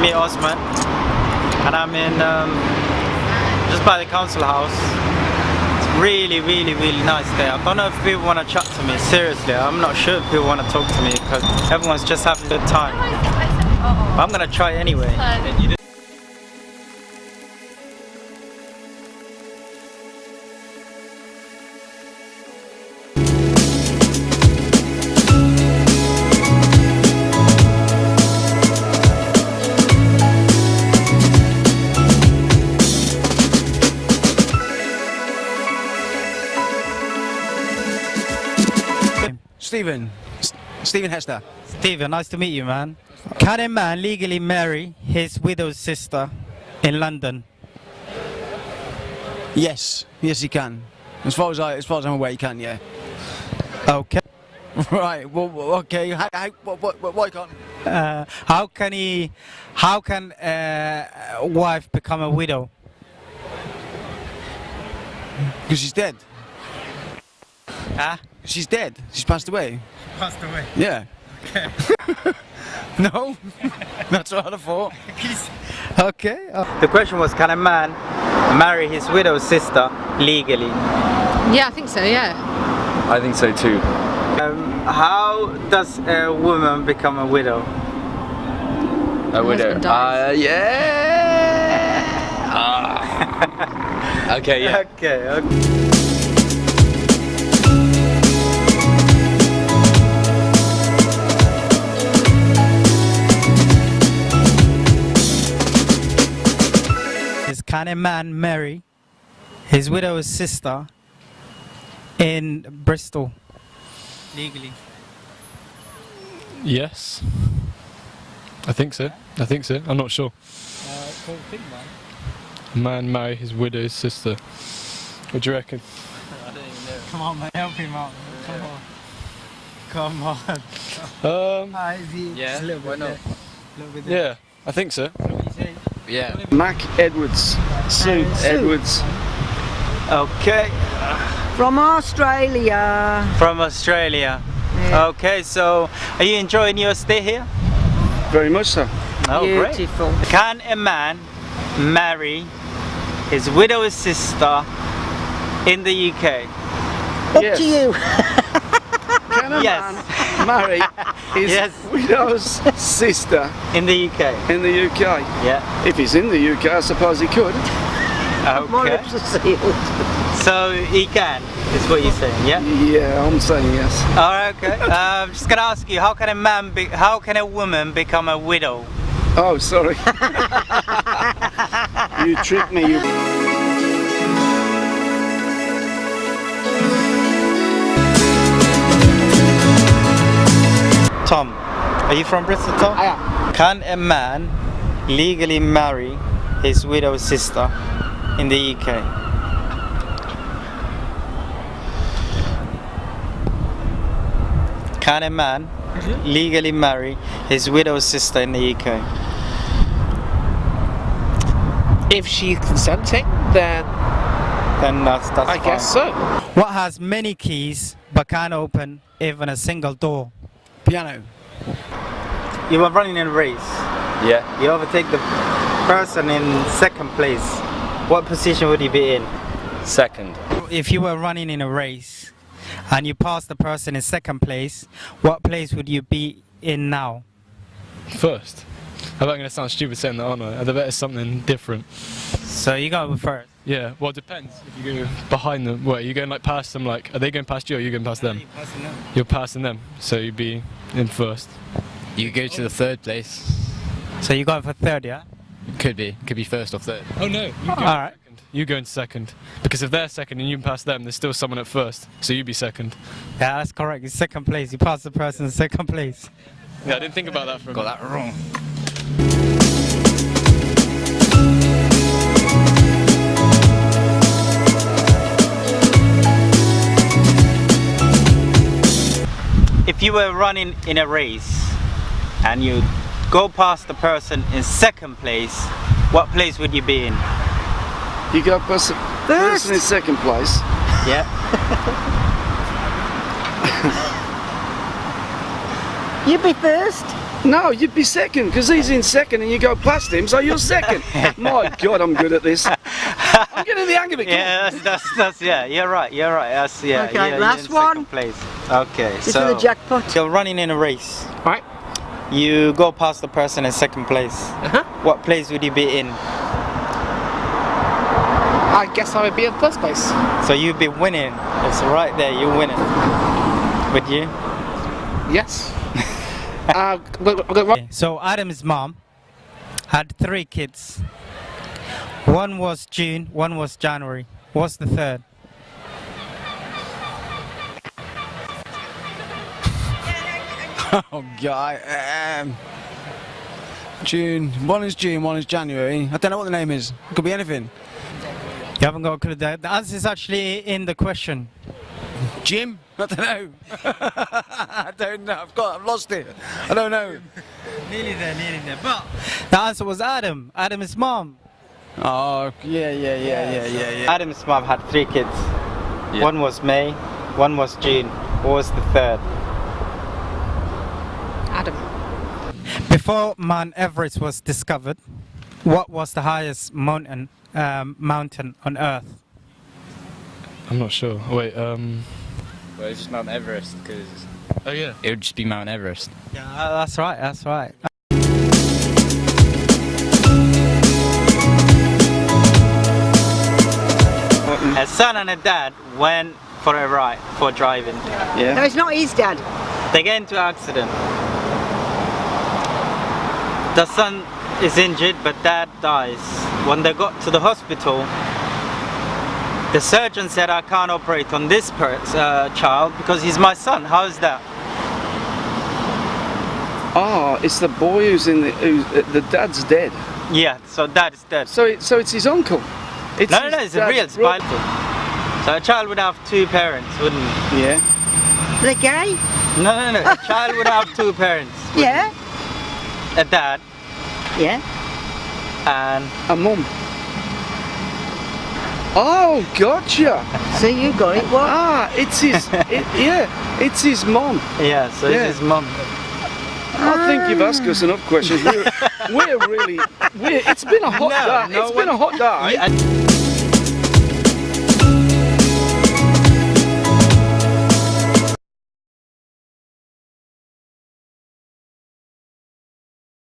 It's me, Osman, and I'm in just by the council house. It's really nice there. I don't know if people want to chat to me. Seriously, I'm not sure if people want to talk to me because everyone's just having a good time. But I'm gonna try anyway. Stephen Hester. Stephen, nice to meet you, man. Can a man legally marry his widowed sister in London? Yes, he can. As far as I'm aware, he can. Yeah. Okay. Right. Well, okay. Why can't? How can a wife become a widow? Because she's dead. Huh? She's dead. She's passed away. Passed away. Yeah. Okay. No. That's what I thought. Okay. The question was, can a man marry his widowed sister legally? Yeah, I think so, yeah. I think so too. How does a woman become a widow? A widow. husband dies. Yeah. Okay, yeah. Okay. Can a man marry his widowed sister in Bristol legally? Yes. I think so. I'm not sure. Man marry his widow's sister. What do you reckon? I don't even know. Come on, man, help him out. Come on. Yeah. Why not? Yeah, I think so. Yeah. Mac Edwards. Sue Edwards. Okay. From Australia. From Australia. Yeah. Okay, so are you enjoying your stay here? Very much so. Oh, Beautiful. great. Can a man marry his widowed sister in the UK? Up Yes. to you. Can a Yes. man marry his Yes. widow's sister In the UK. in the UK? Yeah. If he's in the UK, I suppose he could. My Okay. lips are sealed. So he can, is what you're saying, yeah? Yeah, I'm saying yes. Alright, okay. I'm just gonna ask you, how can a woman become a widow? Oh, sorry. You tricked me. You. Tom, are you from Bristol, Tom? I am. Can a man legally marry his widowed sister in the UK? Can a man legally marry his widowed sister in the UK? If she's consenting, then Then that's I fine. guess so. What has many keys but can't open even a single door? Piano. You were running in a race. Yeah. You overtake the person in second place. What position would you be in? Second. If you were running in a race and you passed the person in second place, what place would you be in now? First. I'm not going to sound stupid saying that, aren't I? I bet it's something different. So you go first. Yeah, well, it depends. If you go behind them, what, are you going like past them, like, are they going past you or are you going past them? You're passing them, so you'd be in first. You go to the third place. So you going for third, yeah? Could be first or third. Oh no, you go Alright. second. You go in second. Because if they're second and you pass them, there's still someone at first, so you'd be second. Yeah, that's correct. It's second place. You pass the person in second place. Yeah, I didn't think about that for a minute. Got that wrong. If you were running in a race and you go past the person in second place, what place would you be in? You go past the person in second place. Yeah. You be first. No, you'd be second because he's in second and you go past him, so you're second. My God, I'm good at this. I'm getting the hang of it. Come on. Yeah, that's yeah. You're right. That's yeah. Okay, you're last in one. second place. Okay, This so is the jackpot. you're running in a race. Right. You go past the person in second place. Uh-huh. What place would you be in? I guess I would be in first place. So you'd be winning. It's right there. You're winning. Would you? Yes. Well, So Adam's mom had 3 kids. One was June, one was January. What's the third? Oh God. June. One is June, one is January. I don't know what the name is. It could be anything. You haven't got a clue. The answer is actually in the question. Jim? I don't know. I don't know. I've lost it. I don't know. Nearly there. But the answer was Adam. Adam's mom. Oh, yeah. Adam's mom had 3 kids. Yeah. One was May, one was June. What was the third? Adam. Before Mount Everest was discovered, what was the highest mountain on Earth? I'm not sure. Wait, Well, it's just Mount Everest because oh yeah. it would just be Mount Everest. Yeah, that's right. A son and a dad went for a ride, for driving. No, Yeah. it's not his dad. They get into an accident. The son is injured, but dad dies. When they got to the hospital, the surgeon said, I can't operate on this child because he's my son. How is that? Oh, it's the boy who's the dad's dead. Yeah, so dad is dead. So it's his uncle. It's No, his it's a dad's real brother. spinal. So a child would have 2 parents, wouldn't he? Yeah. They're gay? No. A child would have 2 parents. Yeah. A dad Yeah. and A mum. Oh, gotcha. So you got it. What? Ah, it's his. It's his mum. yeah, so Yeah. it's his mum. I think you've asked us enough questions. We're really. It's been a hot day. No It's been a hot day. Yeah,